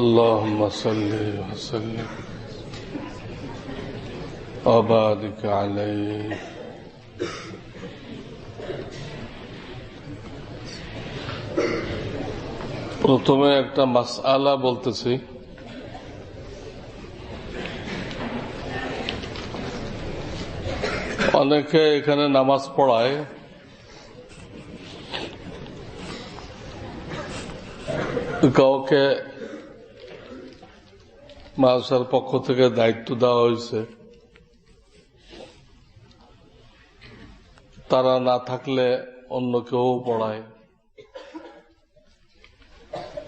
اللهم صل وسلم وبارك عليه প্রথমে একটা মাসআলা বলতেছি। অনেকে এখানে নামাজ পড়ায়, কাউকে মাদ্রাসার পক্ষ থেকে দায়িত্ব দেওয়া হয়েছে, তারা না থাকলে অন্য কেউ পড়ায়।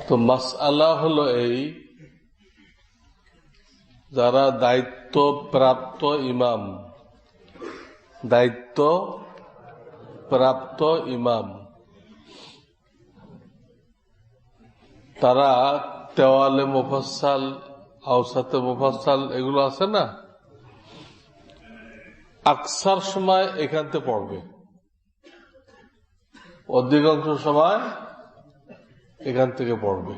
তো মাসআলা হলো এই, যারা দায়িত্ব প্রাপ্ত ইমাম, দায়িত্ব প্রাপ্ত ইমাম, তারা তেওয়ালে মুফাসসাল, আওসাতে মুফাসসাল এগুলো আছে না, আকসার সময় এখান থেকে পড়বে, অধিকাংশ সময় এখান থেকে পড়বে।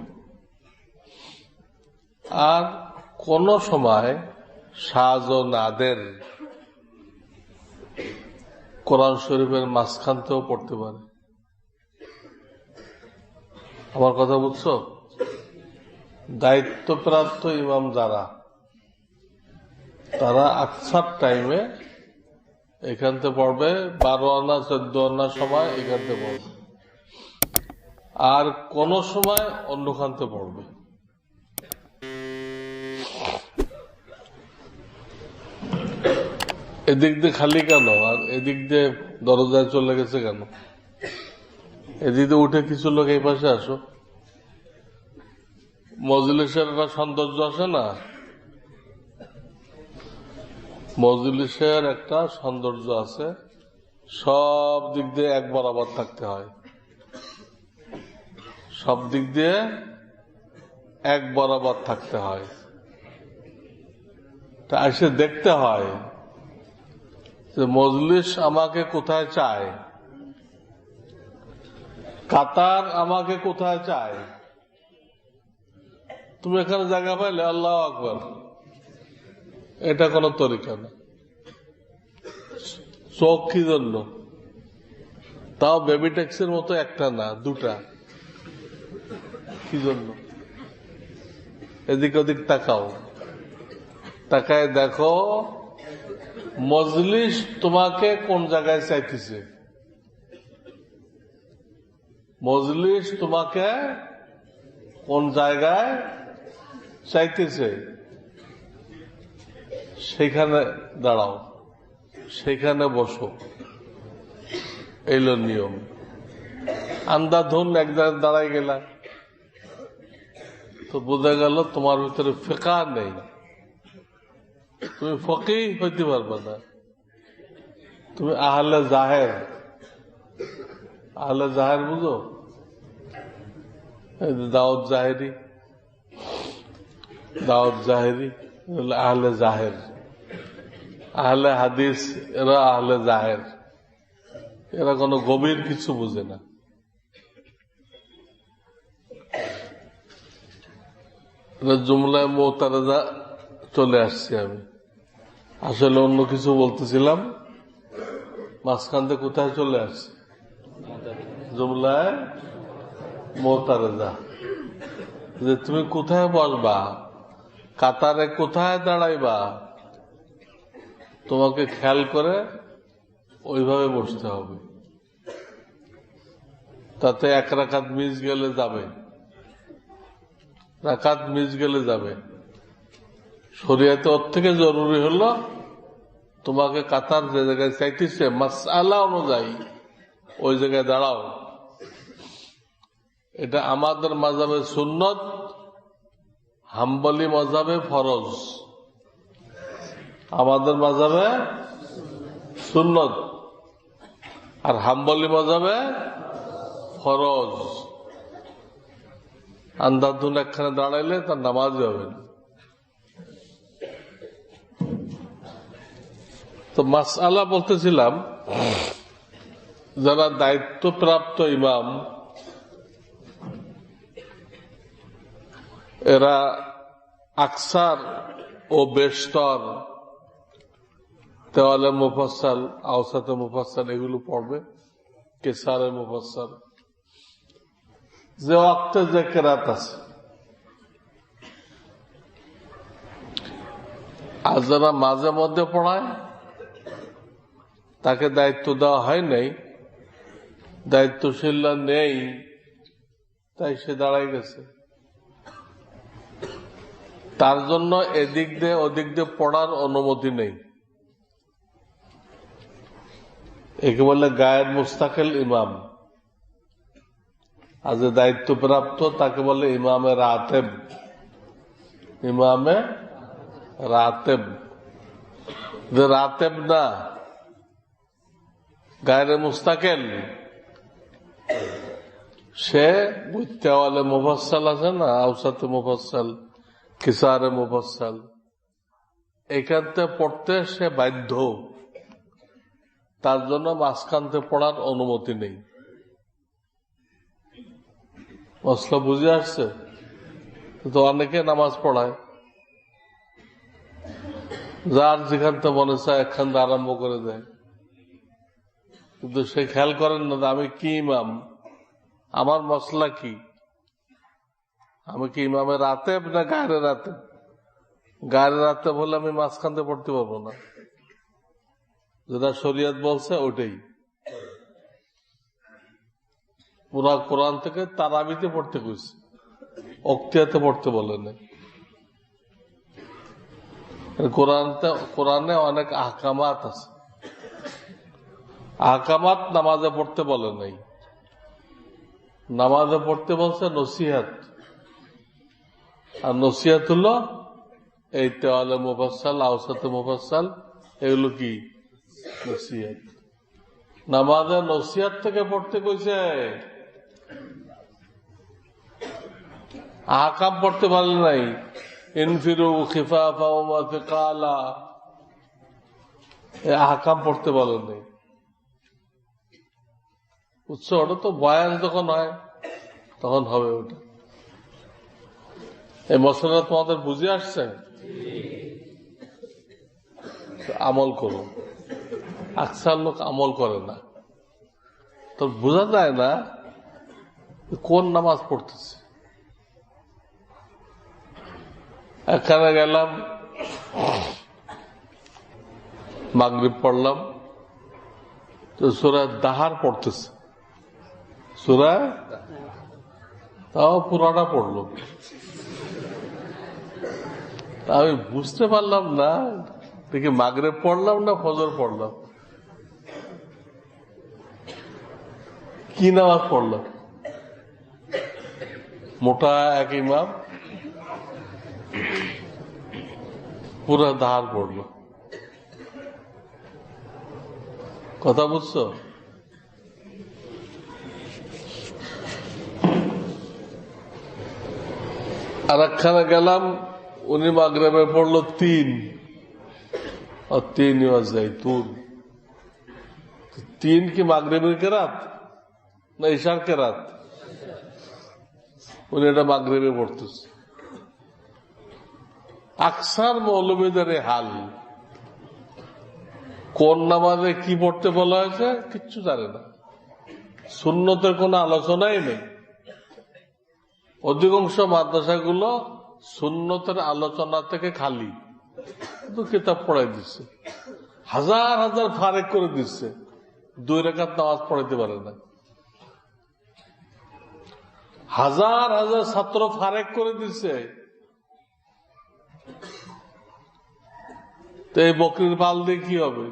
আর কোন সময় সাজ ও নাদের কোরআন শরীফের মাঝখান থেকেও পড়তে পারে। আমার কথা বুঝছো? দায়িত্বপ্রাপ্ত ইমাম যারা, তারা আকসার টাইমে এখান থেকে পড়বে, 12 আনা 14 আনা সময় এখান থেকে পড়বে, আর কোন সময় অন্যখান থেকে পড়বে। এদিক দিয়ে খালি কেন, আর এদিক দিয়ে দরজায় চলে গেছে কেন? এদিক দিয়ে উঠে কিছু লোক এই পাশে আসো। মজলিসের একটা সৌন্দর্য আছে না, মজলিসের একটা সৌন্দর্য আছে, সব দিক দিয়ে এক বরাবর থাকতে হয়, সব দিক দিয়ে এক বরাবর থাকতে হয়। তা এসে দেখতে হয় যে মজলিস আমাকে কোথায় চায়, কাতার আমাকে কোথায় চায়। তুমি এখানে জায়গা পাইলে আল্লাহু আকবার, এটা কোন তরিকা না। চোখ কি জন্য? তাও বেবি ট্যাক্সির মতো একটা না, দুটা। কি জন্য? এদিক ওদিক তাকাও, তাকায় দেখো মজলিস তোমাকে কোন জায়গায় চাইতেছে, মজলিস তোমাকে কোন জায়গায় চাইতেছে, সেখানে দাঁড়াও, সেখানে বসো। এইলো নিয়ম। আন্ধাধুন এক জায়গায় দাঁড়াই গেলা তো বোঝা গেল তোমার ভিতরে ফিকহ নেই, তুমি ফকিহ হইতে পারবে না। তুমি আহলে জাহের, আহলে জাহের বুঝো? দাউদ জাহেরি, দাউদ জাহেরি আহলে জাহের, আহলে হাদিস এরা আহলে জাহের, এরা কোনো গভীর কিছু বুঝে না। জুমলায় মুতারাজা চলে আসছি আমি, আসলে অন্য কিছু বলতেছিলাম, মাঝখান থেকে কোথায় চলে আসছি? জুমলায় মুতারাজা, যে তুমি কোথায় বসবা, কাতারে কোথায় দাঁড়াইবা, তোমাকে খেয়াল করে ওইভাবে বসতে হবে। তাতে এক রাকাত মিস গেলে যাবে, রাকাত মিস গেলে যাবে। শরিয়াতে ওর থেকে জরুরি হলো তোমাকে কাতার যে জায়গায় চাইতেছে মাসআলা অনুযায়ী ওই জায়গায় দাঁড়াও। এটা আমাদের মাযহাবে সুন্নত, হাম্বলি মাযহাবে ফরজ। আমাদের মাযহাবে সুন্নত আর হাম্বলি মাযহাবে ফরজ। আন্ধাধুন একখানে দাঁড়াইলে তার নামাজই হবে না। তো মাসআলা বলতেছিলাম, যারা দায়িত্বপ্রাপ্ত ইমাম, এরা আকসার ও বেশতর, তেওয়ালে মুফাসসাল, আওসাতে মুফাসসাল এগুলো পড়বে, কেসারে মুফাসসাল, যে ওয়াক্তে যে কেরাত আছে। আর যারা মাঝে মধ্যে পড়ায় তাকে দায়িত্ব দেওয়া হয় নাই, দায়িত্বশীল নেই, তাই সে দাঁড়াই গেছে। তার জন্য এদিক দিয়ে ওদিক দিয়ে পড়ার অনুমতি নেই। একে বলে গায়ের মুস্তাকিল ইমাম। আর যে দায়িত্বপ্রাপ্ত তাকে বলে ইমামে রাতেব। ইমামে রাতেব, যে রাতেব না, গায়ের মুস্তাকিল, সে তেওয়ালে মুফাসসাল আছে না, আওসাতে মুফাসসাল, কিসারে মুফাসসাল, এখানতে পড়তে সে বাধ্য। তার জন্য মাঝখানতে পড়ার অনুমতি নেই। মসলা বুঝে আসছে? তো অনেকে নামাজ পড়ায়, যার যেখানতে মনে চায় এখান আরম্ভ করে দেয়, কিন্তু সে খেয়াল করেন না আমি কি ইমাম, আমার মসলা কি, আমি কি ইমামে রাতেব না গায়ের রাতেব? গায়ের রাতেব বলে আমি মাঝখানতে পড়তে পারবো না। যেটা শরীয়ত বলছে ওটাই। পুরা কোরআন থেকে তারাবিতে পড়তে কইছে, অক্তিয়াতে পড়তে বলে না। কোরআনে অনেক আহকামাত আছে, আহকামাত নামাজে পড়তে বলে নাই। নামাজে পড়তে বলছে নসিহাত, আর নসিহাত হলো এই তেওয়ালে মুফাসসাল, আওসাতে মুফাসসাল, এগুলো কি নসিহাত। নামাজে নসিহাত থেকে পড়তে কইছে, আহকাম পড়তে পারলে নাই। ইনফিরু খিফাফা ওয়া সিকালা, এই আহকাম পড়তে বলেন নাই। বুঝছো? ওটা তো বয়ান যখন হয় তখন হবে ওটা। এই মশলা তোমাদের বুঝে আসছে? আমল করো। আকসার লোক আমল করে না, তো বোঝা যায় না কোন নামাজ পড়তেছে। এখানে গেলাম, মাগরিব পড়লাম, তো সূরা দাহার পড়তেছে, সূরা তাও পুরাটা পড়লো। আমি বুঝতে পারলাম না দেখি মাগরিব পড়লাম না ফজর পড়লাম, কি নামাজ পড়লাম। মোটা এক ইমাম পুরা দাহার পড়লো। কথা বুঝছো? আর একখানে গেলাম, উনি মাগরিবে পড়লো 3 আর 3 জাইতুন। 3 কি মাগরিবের কেরাত না ইশার কেরাত? উনি এটা মাগরিবে পড়তেছে। আকসার মৌলবীদের হাল, কোন নামাজে কি পড়তে বলা হয়েছে কিচ্ছু জানে না, সুন্নতের কোন আলোচনাই নেই। অধিকাংশ মাদ্রাসাগুলো সুন্নতের আলোচনা থেকে খালি, কিন্তু কিতাব পড়াই দিচ্ছে, হাজার হাজার ফারেক করে দিচ্ছে, 2 রাকাত নামাজ পড়াইতে পারে না। হাজার হাজার ছাত্র ফারেক করে দিচ্ছে, তো এই বকরির পাল দিয়ে কি হবে?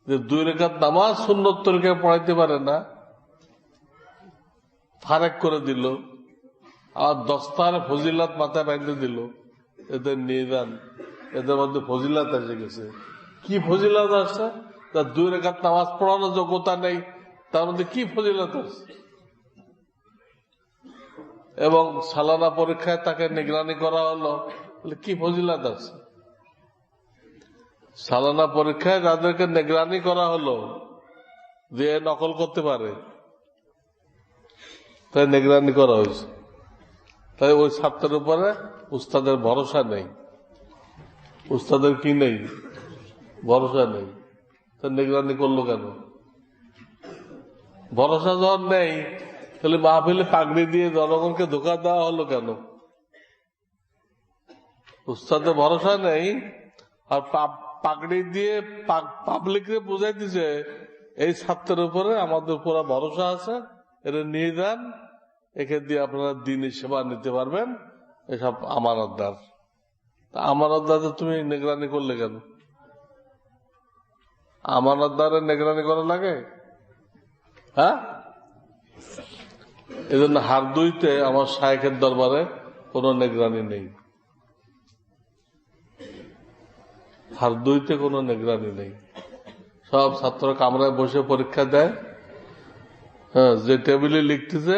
যে 2 রাকাত নামাজ সুন্নত তরিকে পড়াইতে পারে না, ফারেক করে দিল, আর 10টার ফজিলাত মাথায় বাইন্ধে দিল, এদের নিয়ে যান, এদের মধ্যে ফজিলাত এসে গেছে। কি ফজিলাত আসছে? তার 2 রাকাত নামাজ পড়ানোর যোগ্যতা নেই, তার মধ্যে কি ফজিলাত আছে? এবং সালানা পরীক্ষায় তাকে নিগরানি করা হলো, কি ফজিলাত আছে? সালানা পরীক্ষায় যাদেরকে নিগরানি করা হলো যে নকল করতে পারে, তাই নিগরানি করা হয়েছে, তাই ওই ছাত্রের উপরে উস্তাদের ভরসা নেই। উস্তাদের কি নেই? ভরসা নেই। তা নিগরানি করলো কেন? ভরসা যখন নেই তাহলে মাহফিলে পাগড়ি দিয়ে জনগণকে ধোকা দেওয়া হলো কেন? উস্তাদের ভরসা নেই, আর পাগড়ি দিয়ে পাবলিককে বুঝাই দিছে এই ছাত্রের উপরে আমাদের পুরো ভরসা আছে, এটা নিয়ে যান, একে দিয়ে আপনারা দিনের সেবা নিতে পারবেন, এসব আমানতদার। আমানতদারে তুমি নিগরানি করলে কেন? আমানতদারের নিগরানি করা লাগে? হ্যাঁ, এই জন্য হারদুইতে আমার শায়েখের দরবারে কোনো নিগরানি নেই। হারদুইতে কোনো নিগরানি নেই। সব ছাত্র কামরায় বসে পরীক্ষা দেয়। হ্যাঁ, যে টেবিলে লিখতেছে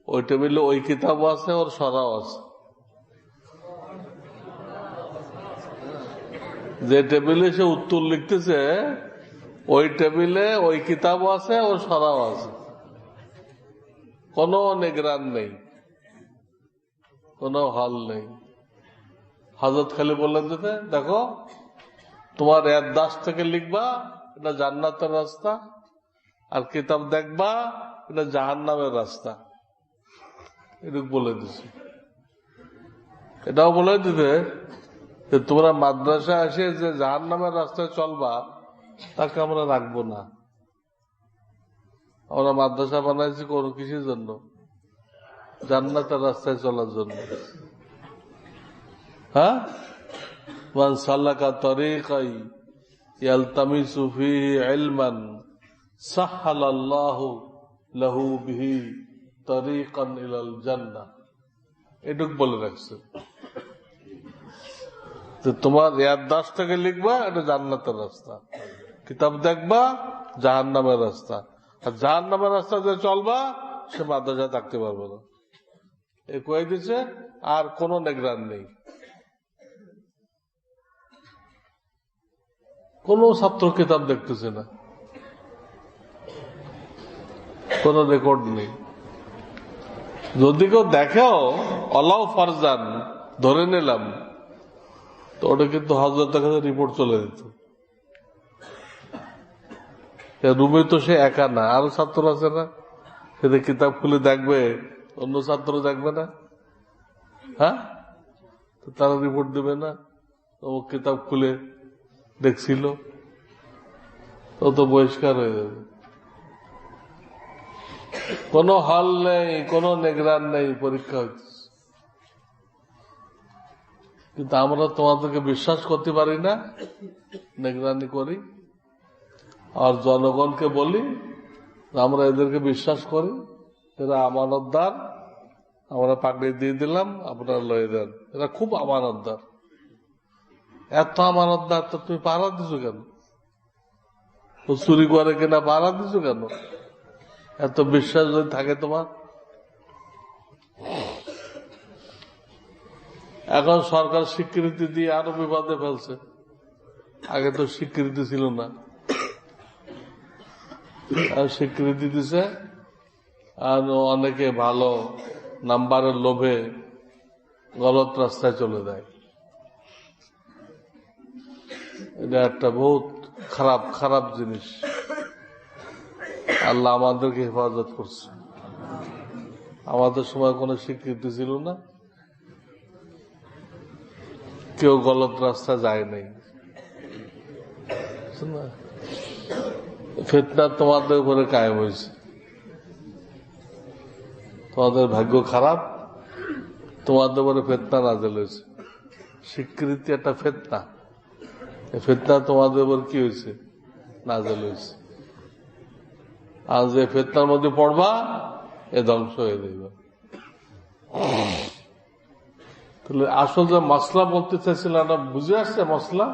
ওই টেবিলে ওই কিতাবও আছে, ওর সরাও আছে। যে টেবিলে সে উত্তর লিখতেছে ওই টেবিলে ওই কিতাবও আছে, ওর সরাও আছে। কোনো নিগরান নেই, কোনো হল নেই। হযরত খালি বললেন যে দেখো তোমার দাস থেকে লিখবা এটা জান্নাতের রাস্তা, আর কিতাব দেখবা এটা জাহান্নামের রাস্তা। এটুকু বলে দিছে। এটাও বলে দিতে যে তোমরা মাদ্রাসা এসে যে জাহান্নামের রাস্তায় চলবা তাকে আমরা রাখবো না। আমরা মাদ্রাসা বানাইছি কোন কিসের জন্য? জান্নাতের রাস্তায় চলার জন্য। হ্যাঁ, মান সালাকা তরিকাই ইয়ালতামিসু ফীহি ইলমান সাহহালাল্লাহু লাহু বিহি তরিকান ইলাল জান্নাহ। এটুক বলে রাখছে যে তোমার দাস থেকে লিখবা এটা জান্নাতের রাস্তা, কিতাব দেখবা জাহান্নামের রাস্তা, আর জাহান্নামের রাস্তা যে চলবা সে মাদ্রাসায় থাকতে পারবে না। এ কয়ে দিচ্ছে, আর কোন নিগরান নেই। কোন ছাত্র কিতাব দেখতেছে না, কোন রেকর্ড নেই। যদি কেউ দেখেও অলাও ফারজান ধরে নিলাম, তো ওটা কিন্তু হযরতের কাছে রিপোর্ট চলে যেত। রুমে তো সে একা না, আরো ছাত্র আছে না, সেটা কিতাব খুলে দেখবে, অন্য ছাত্র দেখবে না? হ্যাঁ, তারা রিপোর্ট দেবে না? ও কিতাব খুলে দেখছিল, ও তো বহিষ্কার হয়ে যাবে। কোন হল নেই, কোন নিগরান নেই, পরীক্ষা হচ্ছে। কিন্তু আমরা তোমাদেরকে বিশ্বাস করতে পারি না, নিগরানি করি, আর জনগণকে বলি আমরা এদেরকে বিশ্বাস করি, এরা আমানতদার, আমরা পাকড়ি দিয়ে দিলাম, আপনারা লয়ে দেন। এরা খুব আমানতদার। এত আমানতদার তো তুমি পাহারা দিছো কেন? ও চুরি করে কিনা পাহারা দিছো কেন? এত বিশ্বাস যদি থাকে তোমার। এখন সরকার স্বীকৃতি দিয়ে আরো বিপদে ফেলছে। আগে তো স্বীকৃতি ছিল না, আর স্বীকৃতি দিছে, আর অনেকে ভালো নাম্বারের লোভে গলত রাস্তায় চলে যায়। এটা একটা বহুত খারাপ খারাপ জিনিস। আল্লাহ আমাদেরকে হেফাজত করছে। আমাদের সময় কোনো স্বীকৃতি ছিল না, কেউ গলত রাস্তা যায় নাই। ফিতনা তোমাদের উপরে কায়েম হয়েছে। তোমাদের ভাগ্য খারাপ, তোমাদের উপরে ফিতনা নাযিল হয়েছে। স্বীকৃতি একটা ফিতনা, ফিতনা তোমাদের উপর কি হয়েছে? নাযিল হয়েছে। আর যে ফিতনার মধ্যে পড়বা এ ধ্বংস হয়ে যাবে। তাহলে আসল যে মশলা বলতে চাইছিলাম, বুঝে আসছে মশলা?